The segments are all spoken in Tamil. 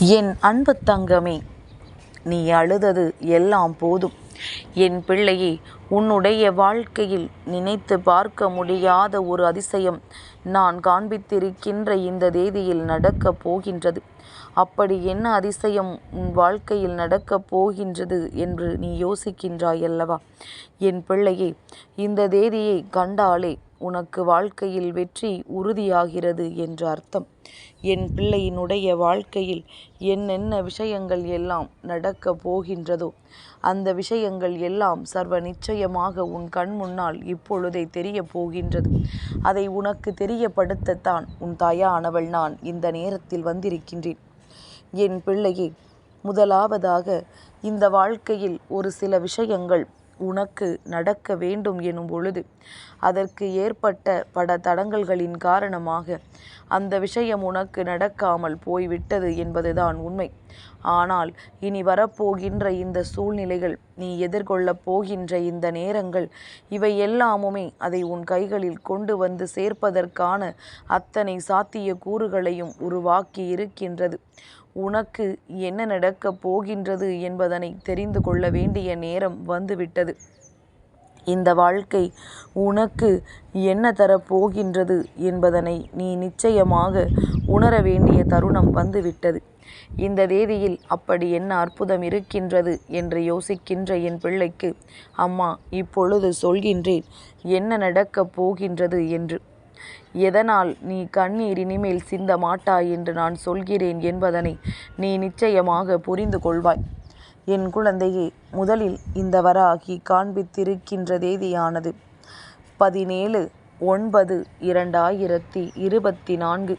என் அன்பு தங்கமே, நீ அழுதது எல்லாம் போதும். என் பிள்ளையே, உன்னுடைய வாழ்க்கையில் நினைத்து பார்க்க முடியாத ஒரு அதிசயம் நான் காண்பித்திருக்கின்ற இந்த தேதியில் நடக்கப் போகின்றது. அப்படி என்ன அதிசயம் உன் வாழ்க்கையில் நடக்கப் போகின்றது என்று நீ யோசிக்கின்றாய் அல்லவா? என் பிள்ளையே, இந்த தேதியை கண்டாலே உனக்கு வாழ்க்கையில் வெற்றி உறுதியாகிறது என்று அர்த்தம். என் பிள்ளையினுடைய வாழ்க்கையில் என்னென்ன விஷயங்கள் எல்லாம் நடக்கப் போகின்றதோ அந்த விஷயங்கள் எல்லாம் சர்வ நிச்சயமாக உன் கண் முன்னால் இப்பொழுதே தெரிய போகின்றது. அதை உனக்கு தெரியப்படுத்தத்தான் உன் தாயானவள் நான் இந்த நேரத்தில் வந்திருக்கின்றேன். என் பிள்ளையே, முதலாவதாக இந்த வாழ்க்கையில் ஒரு சில விஷயங்கள் உனக்கு நடக்க வேண்டும் எனும் பொழுது அதற்கு ஏற்பட்ட தடங்கல்களின் காரணமாக அந்த விஷயம் உனக்கு நடக்காமல் போய்விட்டது என்பதுதான் உண்மை. ஆனால் இனி வரப்போகின்ற இந்த சூழ்நிலைகள், நீ எதிர்கொள்ளப் போகின்ற இந்த நேரங்கள், இவை எல்லாமுமே அதை உன் கைகளில் கொண்டு வந்து சேர்ப்பதற்கான அத்தனை சாத்திய கூறுகளையும் உருவாக்கி இருக்கின்றது. உனக்கு என்ன நடக்கப் போகின்றது என்பதனை தெரிந்து கொள்ள வேண்டிய நேரம் வந்துவிட்டது. இந்த வாழ்க்கை உனக்கு என்ன தரப்போகின்றது என்பதனை நீ நிச்சயமாக உணர வேண்டிய தருணம் வந்துவிட்டது. இந்த தேதியில் அப்படி என்ன அற்புதம் இருக்கின்றது என்று யோசிக்கின்ற என் பிள்ளைக்கு அம்மா இப்பொழுது சொல்கின்றேன் என்ன நடக்கப் போகின்றது என்று. எதனால் நீ கண்ணீர் இனிமேல் சிந்த மாட்டாய் என்று நான் சொல்கிறேன் என்பதனை நீ நிச்சயமாக புரிந்து கொள்வாய். என் குழந்தையே, முதலில் இந்த வராகி காண்பித்திருக்கின்ற தேதியானது 17/9/2024.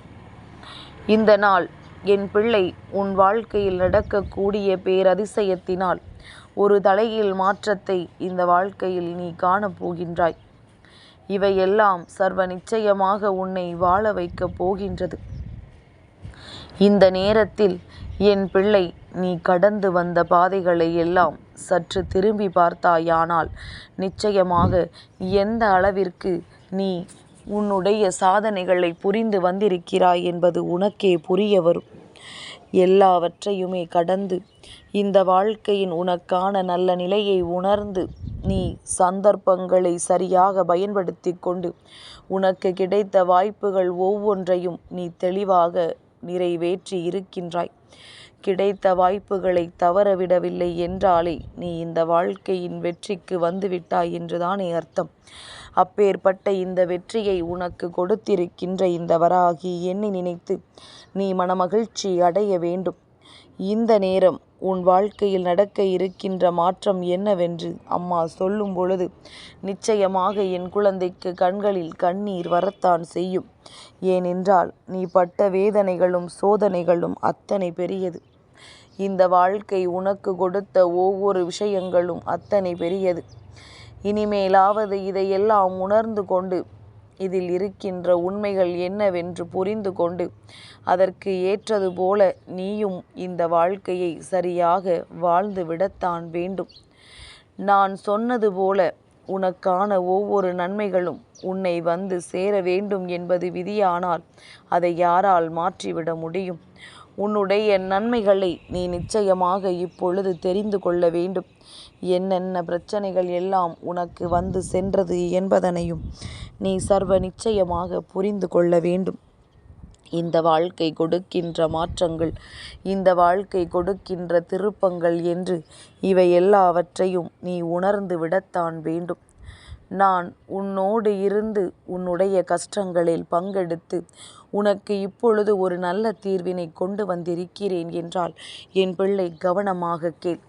இந்த நாள் என் பிள்ளை உன் வாழ்க்கையில் நடக்கக்கூடிய பேரதிசயத்தினால் ஒரு தலைகீழ் மாற்றத்தை இந்த வாழ்க்கையில் நீ காணப்போகின்றாய். இவையெல்லாம் சர்வ நிச்சயமாக உன்னை வாழ வைக்கப் போகின்றது. இந்த நேரத்தில் என் பிள்ளை, நீ கடந்து வந்த பாதைகளை எல்லாம் சற்று திரும்பி பார்த்தாயானால் நிச்சயமாக எந்த அளவிற்கு நீ உன்னுடைய சாதனைகளை புரிந்து வந்திருக்கிறாய் என்பது உனக்கே புரிய வரும். எல்லாவற்றையுமே கடந்து இந்த வாழ்க்கையின் உனக்கான நல்ல நிலையை உணர்ந்து நீ சந்தர்ப்பங்களை சரியாக பயன்படுத்தி கொண்டு உனக்கு கிடைத்த வாய்ப்புகள் ஒவ்வொன்றையும் நீ தெளிவாக நிறைவேற்றி இருக்கின்றாய். கிடைத்த வாய்ப்புகளை தவறவிடவில்லை என்றாலே நீ இந்த வாழ்க்கையின் வெற்றிக்கு வந்துவிட்டாய் என்றுதானே அர்த்தம். அப்பேற்பட்ட இந்த வெற்றியை உனக்கு கொடுத்திருக்கின்ற இந்த வராகி என்னை நினைத்து நீ மனமகிழ்ச்சி அடைய வேண்டும். இந்த நேரம் உன் வாழ்க்கையில் நடக்க இருக்கின்ற மாற்றம் என்னவென்று அம்மா சொல்லும் பொழுது நிச்சயமாக என் குழந்தைக்கு கண்களில் கண்ணீர் வரத்தான் செய்யும். ஏனென்றால் நீ பட்ட வேதனைகளும் சோதனைகளும் அத்தனை பெரியது. இந்த வாழ்க்கை உனக்கு கொடுத்த ஒவ்வொரு விஷயங்களும் அத்தனை பெரியது. இனிமேலாவது இதையெல்லாம் உணர்ந்து கொண்டு இதில் இருக்கின்ற உண்மைகள் என்னவென்று புரிந்து கொண்டு அதற்கு ஏற்றது போல நீயும் இந்த வாழ்க்கையை சரியாக வாழ்ந்து விடத்தான் வேண்டும். நான் சொன்னது போல உனக்கான ஒவ்வொரு நன்மைகளும் உன்னை வந்து சேர வேண்டும் என்பது விதியானால் அதை யாரால் மாற்றிவிட முடியும்? உன்னுடைய நன்மைகளை நீ நிச்சயமாக இப்பொழுது தெரிந்து கொள்ள வேண்டும். என்னென்ன பிரச்சனைகள் எல்லாம் உனக்கு வந்து சென்றது என்பதனையும் நீ சர்வ நிச்சயமாக புரிந்து கொள்ள வேண்டும். இந்த வாழ்க்கை கொடுக்கின்ற மாற்றங்கள், இந்த வாழ்க்கை கொடுக்கின்ற திருப்பங்கள் என்று இவை எல்லாவற்றையும் நீ உணர்ந்து விடத்தான் வேண்டும். நான் உன்னோடு இருந்து உன்னுடைய கஷ்டங்களில் பங்கெடுத்து உனக்கு இப்பொழுது ஒரு நல்ல தீர்வினை கொண்டு வந்திருக்கிறேன் என்றால் என் பிள்ளை கவனமாக கேள்.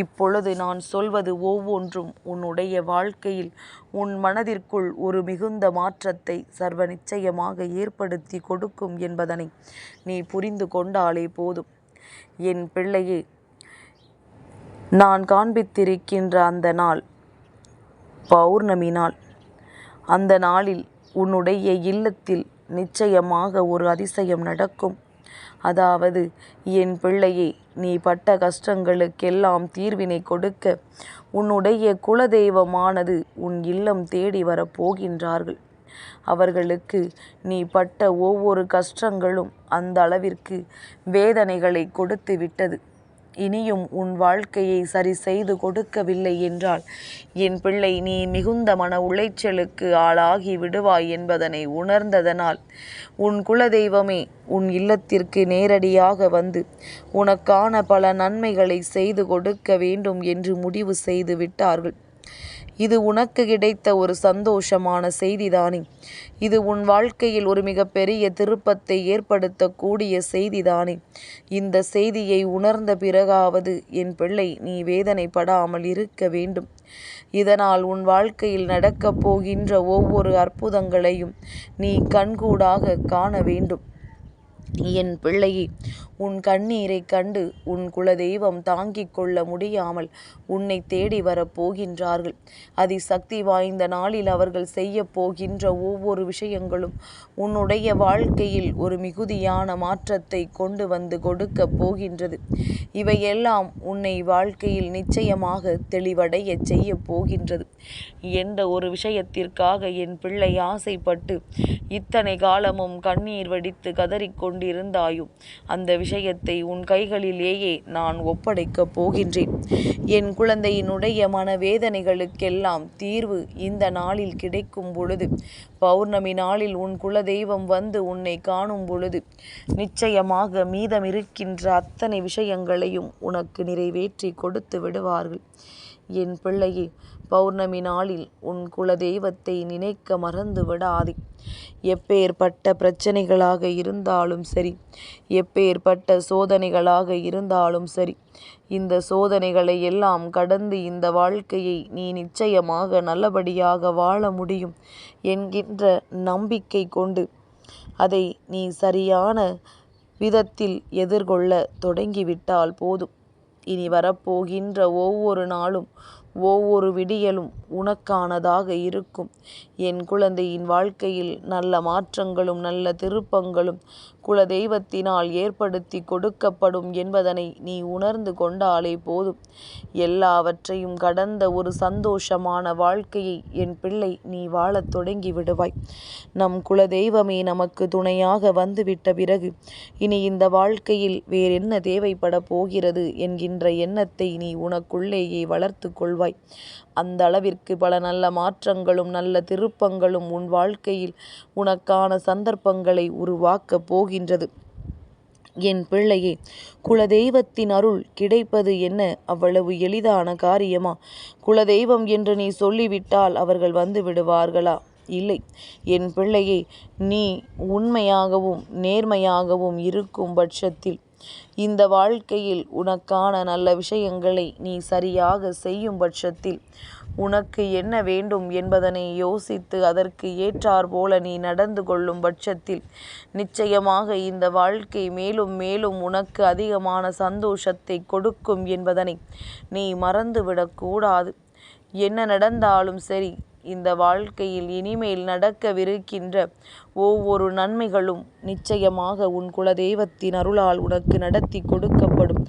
இப்பொழுது நான் சொல்வது ஒவ்வொன்றும் உன்னுடைய வாழ்க்கையில் உன் மனதிற்குள் ஒரு மிகுந்த மாற்றத்தை சர்வ நிச்சயமாக ஏற்படுத்தி கொடுக்கும் என்பதனை நீ புரிந்து கொண்டாலே போதும். என் பிள்ளையே, நான் காண்பித்திருக்கின்ற அந்த நாள் பௌர்ணமி நாள். அந்த நாளில் உன்னுடைய இல்லத்தில் நிச்சயமாக ஒரு அதிசயம் நடக்கும். அதாவது என் பிள்ளையே, நீ பட்ட கஷ்டங்களுக்கெல்லாம் தீர்வினை கொடுக்க உன்னுடைய குலதெய்வமானது உன் இல்லம் தேடி வரப்போகின்றார்கள். அவர்களுக்கு நீ பட்ட ஒவ்வொரு கஷ்டங்களும் அந்த அளவிற்கு வேதனைகளை கொடுத்து விட்டது. இனியும் உன் வாழ்க்கையை சரி செய்து கொடுக்கவில்லை என்றால் என் பிள்ளை, நீ மிகுந்த மன உளைச்சலுக்கு ஆளாகி விடுவாய் என்பதனை உணர்ந்ததனால் உன் குலதெய்வமே உன் இல்லத்திற்கு நேரடியாக வந்து உனக்கான பல நன்மைகளை செய்து கொடுக்க வேண்டும் என்று முடிவு செய்து விட்டார்கள். இது உனக்கு கிடைத்த ஒரு சந்தோஷமான செய்திதானே. இது உன் வாழ்க்கையில் ஒரு மிகப்பெரிய திருப்பத்தை ஏற்படுத்தக்கூடிய செய்திதானே. இந்த செய்தியை உணர்ந்த பிறகாவது என் பிள்ளை, நீ வேதனைப்படாமல் இருக்க வேண்டும். இதனால் உன் வாழ்க்கையில் நடக்கப் போகின்ற ஒவ்வொரு அற்புதங்களையும் நீ கண்கூடாக காண வேண்டும். என் பிள்ளையே, உன் கண்ணீரை கண்டு உன் குலதெய்வம் தாங்கிக் கொள்ள முடியாமல் உன்னை தேடி வரப்போகின்றார்கள். அதிசக்தி வாய்ந்த நாளில் அவர்கள் செய்ய போகின்ற ஒவ்வொரு விஷயங்களும் உன்னுடைய வாழ்க்கையில் ஒரு மிகுதியான மாற்றத்தை கொண்டு வந்து கொடுக்க போகின்றது. இவையெல்லாம் உன்னை வாழ்க்கையில் நிச்சயமாக தெளிவடைய செய்ய போகின்றது. எந்த ஒரு விஷயத்திற்காக என் பிள்ளை ஆசைப்பட்டு இத்தனை காலமும் கண்ணீர் வடித்து கதறிக்கொண்டிருந்தாயோ அந்த விஷயத்தை உன் கைகளிலேயே நான் ஒப்படைக்கப் போகின்றேன். என் குழந்தையினுடைய மனவேதனைகளுக்கெல்லாம் தீர்வு இந்த நாளில் கிடைக்கும் பொழுது, பௌர்ணமி நாளில் உன் குலதெய்வம் வந்து உன்னை காணும் பொழுது நிச்சயமாக மீதமிருக்கின்ற அத்தனை விஷயங்களையும் உனக்கு நிறைவேற்றி கொடுத்து விடுவார்கள். என் பிள்ளையே, பௌர்ணமி நாளில் உன் குலதெய்வத்தை நினைக்க மறந்து விடாதே. எப்பேற்பட்ட பிரச்சனைகளாக இருந்தாலும் சரி, எப்பேற்பட்ட சோதனைகளாக இருந்தாலும் சரி, இந்த சோதனைகளை எல்லாம் கடந்து இந்த வாழ்க்கையை நீ நிச்சயமாக நல்லபடியாக வாழ முடியும் என்கின்ற நம்பிக்கை கொண்டு அதை நீ சரியான விதத்தில் எதிர்கொள்ள தொடங்கிவிட்டால் போதும். இனி வரப்போகின்ற ஒவ்வொரு நாளும் ஒவ்வொரு விடியலும் உனக்கானதாக இருக்கும். என் குழந்தையின் வாழ்க்கையில் நல்ல மாற்றங்களும் நல்ல திருப்பங்களும் குலதெய்வத்தினால் ஏற்படுத்தி கொடுக்கப்படும் என்பதனை நீ உணர்ந்து கொண்டாலே போதும். எல்லாவற்றையும் கடந்த ஒரு சந்தோஷமான வாழ்க்கையை என் பிள்ளை நீ வாழத் தொடங்கி விடுவாய். நம் குலதெய்வமே நமக்கு துணையாக வந்துவிட்ட பிறகு இனி இந்த வாழ்க்கையில் வேறென்ன தேவைப்பட போகிறது என்கின்ற எண்ணத்தை நீ உனக்குள்ளேயே வளர்த்து கொள்வாய். அந்த அளவிற்கு பல நல்ல மாற்றங்களும் நல்ல திருப்பங்களும் உன் வாழ்க்கையில் உனக்கான சந்தர்ப்பங்களை உருவாக்கப் போகின்றது. என் பிள்ளையே, குலதெய்வத்தின் அருள் கிடைப்பது என்ன அவ்வளவு எளிதான காரியமா? குலதெய்வம் என்று நீ சொல்லிவிட்டால் அவர்கள் வந்து விடுவார்களா? இல்லை. என் பிள்ளையே, நீ உண்மையாகவும் நேர்மையாகவும் இருக்கும் பட்சத்தில் இந்த வாழ்க்கையில் உனக்கான நல்ல விஷயங்களை நீ சரியாக செய்யும் பட்சத்தில் உனக்கு என்ன வேண்டும் என்பதனை யோசித்து அதற்கு ஏற்றாற்போல நீ நடந்து கொள்ளும் பட்சத்தில் நிச்சயமாக இந்த வாழ்க்கை மேலும் மேலும் உனக்கு அதிகமான சந்தோஷத்தை கொடுக்கும் என்பதனை நீ மறந்துவிடக்கூடாது. என்ன நடந்தாலும் சரி, இந்த வாழ்க்கையில் இனிமேல் நடக்கவிருக்கின்ற ஒவ்வொரு நன்மைகளும் நிச்சயமாக உன் குலதெய்வத்தின் அருளால் உனக்கு நடத்தி கொடுக்கப்படும்.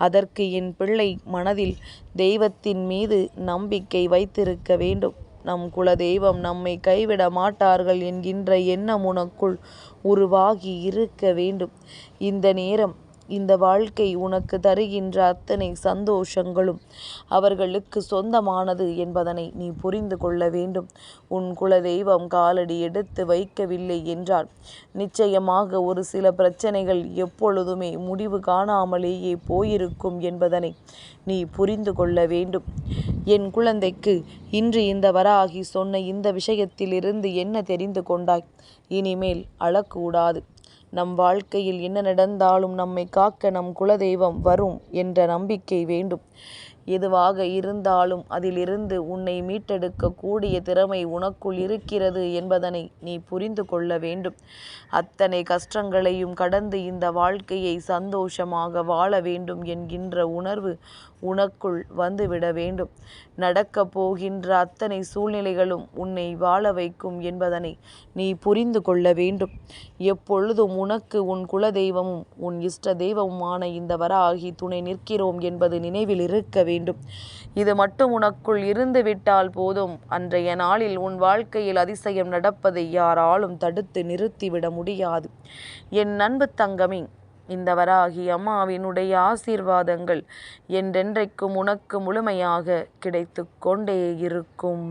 அதற்கு என் பிள்ளை மனதில் தெய்வத்தின் மீது நம்பிக்கை வைத்திருக்க வேண்டும். நம் குலதெய்வம் நம்மை கைவிட மாட்டார்கள் என்கின்ற எண்ணம் உனக்குள் உருவாகி இருக்க வேண்டும். இந்த நேரம் இந்த வாழ்க்கை உனக்கு தருகின்ற அத்தனை சந்தோஷங்களும் அவர்களுக்கு சொந்தமானது என்பதனை நீ புரிந்து கொள்ள வேண்டும். உன் குலதெய்வம் காலடி எடுத்து வைக்கவில்லை என்றால் நிச்சயமாக ஒரு சில பிரச்சனைகள் எப்பொழுதுமே முடிவு காணாமலேயே போயிருக்கும் என்பதனை நீ புரிந்து கொள்ள வேண்டும். என் குழந்தைக்கு இன்று இந்த வராகி சொன்ன இந்த விஷயத்திலிருந்து என்ன தெரிந்து கொண்டாய்? இனிமேல் அழக்கூடாது. நம் வாழ்க்கையில் என்ன நடந்தாலும் நம்மை காக்க நம் குலதெய்வம் வரும் என்ற நம்பிக்கை வேண்டும். எதுவாக இருந்தாலும் அதிலிருந்து உன்னை மீட்டெடுக்கக்கூடிய திறமை உனக்குள் இருக்கிறது என்பதனை நீ புரிந்து கொள்ள வேண்டும். அத்தனை கஷ்டங்களையும் கடந்து இந்த வாழ்க்கையை சந்தோஷமாக வாழ வேண்டும் என்கின்ற உணர்வு உனக்குள் வந்துவிட வேண்டும். நடக்கப் போகின்ற அத்தனை சூழ்நிலைகளும் உன்னை வாழ வைக்கும் என்பதனை நீ புரிந்து கொள்ள வேண்டும். எப்பொழுதும் உனக்கு உன் குலதெய்வமும் உன் இஷ்ட தெய்வமுமான இந்த வராகி துணை நிற்கிறோம் என்பது நினைவில் இருக்க வேண்டும். வேண்டும். இது மட்டும் உனக்குள் இருந்து விட்டால் போதும். அன்றைய நாளில் உன் வாழ்க்கையில் அதிசயம் நடப்பதை யாராலும் தடுத்து நிறுத்திவிட முடியாது. என் அன்பு தங்கமே, இந்த வராகி அம்மாவினுடைய ஆசீர்வாதங்கள் என்றென்றைக்கும் உனக்கு முழுமையாக கிடைத்து கொண்டே இருக்கும்.